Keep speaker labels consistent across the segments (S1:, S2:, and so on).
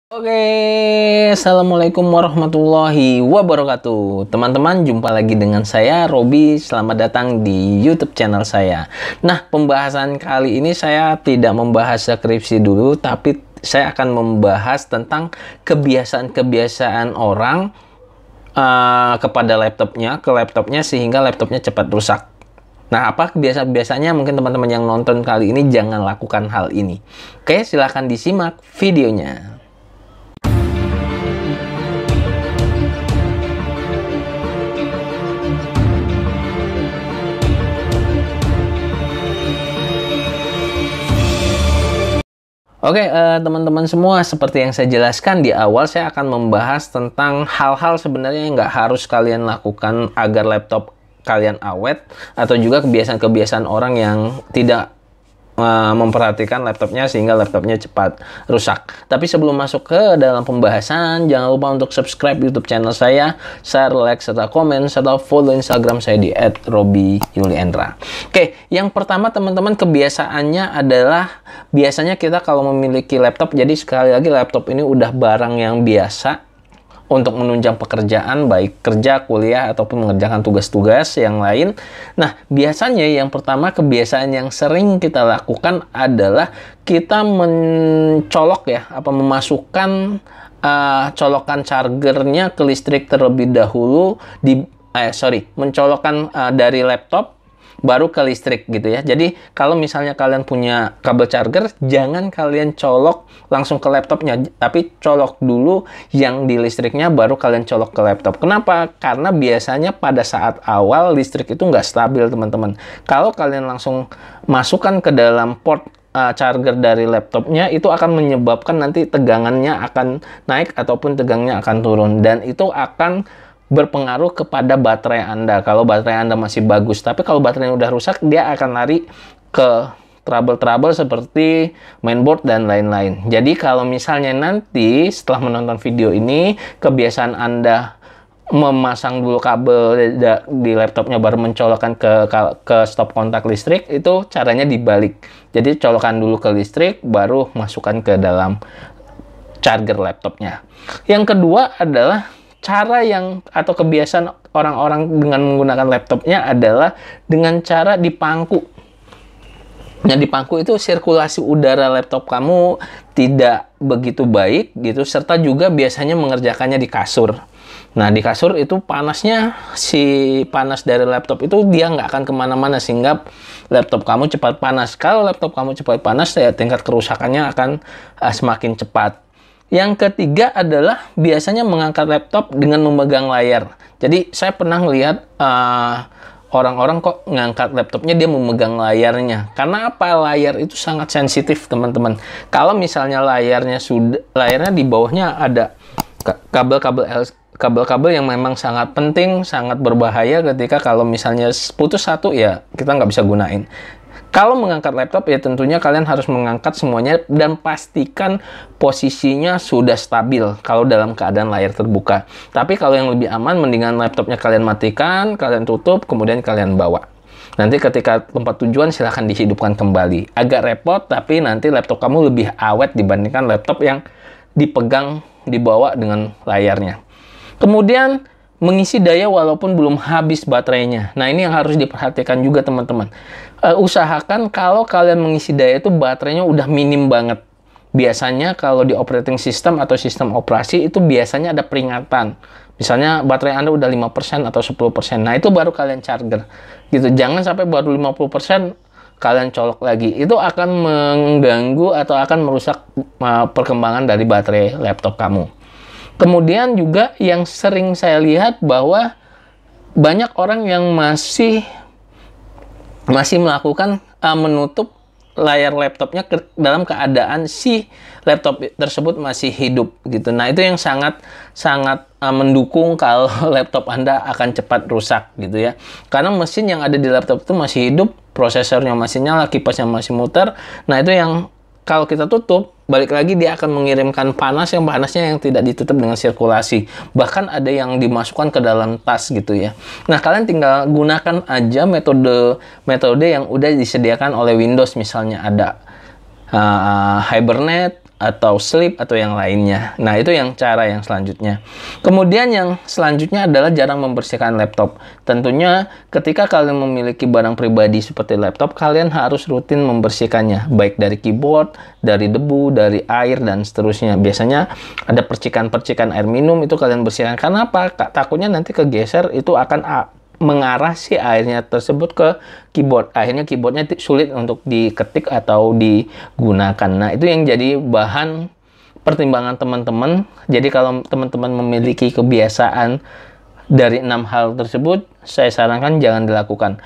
S1: Oke, assalamualaikum warahmatullahi wabarakatuh. Teman-teman, jumpa lagi dengan saya, Robi. Selamat datang di YouTube channel saya. Nah, pembahasan kali ini saya tidak membahas skripsi dulu, tapi saya akan membahas tentang kebiasaan-kebiasaan orang kepada laptopnya, sehingga laptopnya cepat rusak. Nah, apa kebiasaan-biasanya? Mungkin teman-teman yang nonton kali ini jangan lakukan hal ini. Oke, silahkan disimak videonya. Oke, teman-teman semua, seperti yang saya jelaskan di awal, saya akan membahas tentang hal-hal sebenarnya yang nggak harus kalian lakukan agar laptop kalian awet, atau juga kebiasaan-kebiasaan orang yang tidak memperhatikan laptopnya sehingga laptopnya cepat rusak. Tapi sebelum masuk ke dalam pembahasan, jangan lupa untuk subscribe YouTube channel saya, share, like, serta komen, serta follow Instagram saya di @robi_yuliendra. Oke, yang pertama teman-teman, kebiasaannya adalah biasanya kita kalau memiliki laptop, jadi sekali lagi laptop ini udah barang yang biasa untuk menunjang pekerjaan, baik kerja, kuliah, ataupun mengerjakan tugas-tugas yang lain. Nah, biasanya yang pertama, kebiasaan yang sering kita lakukan adalah kita memasukkan colokan chargernya ke listrik terlebih dahulu, mencolokkan dari laptop baru ke listrik gitu ya. Jadi kalau misalnya kalian punya kabel charger, jangan kalian colok langsung ke laptopnya, tapi colok dulu yang di listriknya baru kalian colok ke laptop. Kenapa? Karena biasanya pada saat awal listrik itu nggak stabil, teman-teman. Kalau kalian langsung masukkan ke dalam port charger dari laptopnya, itu akan menyebabkan nanti tegangannya akan naik ataupun tegangnya akan turun, dan itu akan berpengaruh kepada baterai Anda. Kalau baterai Anda masih bagus, tapi kalau baterainya udah rusak, dia akan lari ke trouble-trouble seperti mainboard dan lain-lain. Jadi kalau misalnya nanti setelah menonton video ini, kebiasaan Anda memasang dulu kabel di laptopnya baru mencolokkan ke stop kontak listrik, itu caranya dibalik. Jadi colokan dulu ke listrik, baru masukkan ke dalam charger laptopnya. Yang kedua adalah cara atau kebiasaan orang-orang dengan menggunakan laptopnya adalah dengan cara dipangku. Nah, dipangku itu sirkulasi udara laptop kamu tidak begitu baik gitu, serta juga biasanya mengerjakannya di kasur. Nah, di kasur itu panasnya, si panas dari laptop itu dia nggak akan kemana-mana, sehingga laptop kamu cepat panas. Kalau laptop kamu cepat panas, ya tingkat kerusakannya akan semakin cepat. Yang ketiga adalah biasanya mengangkat laptop dengan memegang layar. Jadi saya pernah melihat orang-orang kok ngangkat laptopnya dia memegang layarnya. Karena apa? Layar itu sangat sensitif, teman-teman. Kalau misalnya layarnya di bawahnya ada kabel-kabel yang memang sangat penting, sangat berbahaya ketika kalau misalnya putus satu, ya kita nggak bisa gunain. Kalau mengangkat laptop, ya tentunya kalian harus mengangkat semuanya dan pastikan posisinya sudah stabil kalau dalam keadaan layar terbuka. Tapi kalau yang lebih aman, mendingan laptopnya kalian matikan, kalian tutup, kemudian kalian bawa. Nanti ketika tempat tujuan silahkan dihidupkan kembali. Agak repot, tapi nanti laptop kamu lebih awet dibandingkan laptop yang dipegang, dibawa dengan layarnya. Kemudian mengisi daya walaupun belum habis baterainya. Nah, ini yang harus diperhatikan juga, teman-teman. Usahakan kalau kalian mengisi daya itu baterainya udah minim banget. Biasanya kalau di operating system atau sistem operasi itu biasanya ada peringatan. Misalnya baterai Anda udah 5% atau 10%. Nah, itu baru kalian charger. Gitu. Jangan sampai baru 50% kalian colok lagi. Itu akan mengganggu atau akan merusak perkembangan dari baterai laptop kamu. Kemudian juga yang sering saya lihat bahwa banyak orang yang masih melakukan menutup layar laptopnya dalam keadaan si laptop tersebut masih hidup gitu. Nah, itu yang sangat mendukung kalau laptop Anda akan cepat rusak gitu ya. Karena mesin yang ada di laptop itu masih hidup, prosesornya masih nyala, kipasnya masih muter. Nah, itu yang kalau kita tutup, balik lagi dia akan mengirimkan panasnya yang tidak ditutup dengan sirkulasi. Bahkan ada yang dimasukkan ke dalam tas gitu ya. Nah, kalian tinggal gunakan aja metode yang udah disediakan oleh Windows. Misalnya ada Hibernate atau sleep atau yang lainnya. Nah, itu yang cara yang selanjutnya. Kemudian yang selanjutnya adalah jarang membersihkan laptop. Tentunya ketika kalian memiliki barang pribadi seperti laptop, kalian harus rutin membersihkannya, baik dari keyboard, dari debu, dari air, dan seterusnya. Biasanya ada percikan-percikan air minum, itu kalian bersihkan. Karena apa? Takutnya nanti kegeser, itu akan mengarah si airnya tersebut ke keyboard. Akhirnya keyboardnya sulit untuk diketik atau digunakan. Nah, itu yang jadi bahan pertimbangan teman-teman. Jadi kalau teman-teman memiliki kebiasaan dari 6 hal tersebut, saya sarankan jangan dilakukan.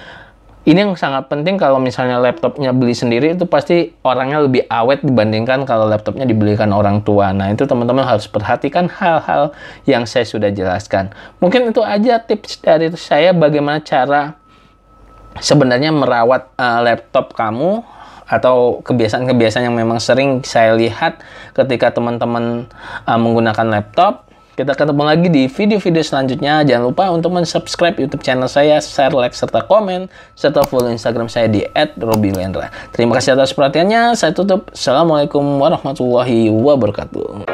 S1: Ini yang sangat penting. Kalau misalnya laptopnya beli sendiri, itu pasti orangnya lebih awet dibandingkan kalau laptopnya dibelikan orang tua. Nah, itu teman-teman harus perhatikan hal-hal yang saya sudah jelaskan. Mungkin itu aja tips dari saya bagaimana cara sebenarnya merawat laptop kamu, atau kebiasaan-kebiasaan yang memang sering saya lihat ketika teman-teman menggunakan laptop. Kita ketemu lagi di video-video selanjutnya. Jangan lupa untuk subscribe YouTube channel saya, share, like, serta komen, serta follow Instagram saya di @robylendra. Terima kasih atas perhatiannya. Saya tutup. Assalamualaikum warahmatullahi wabarakatuh.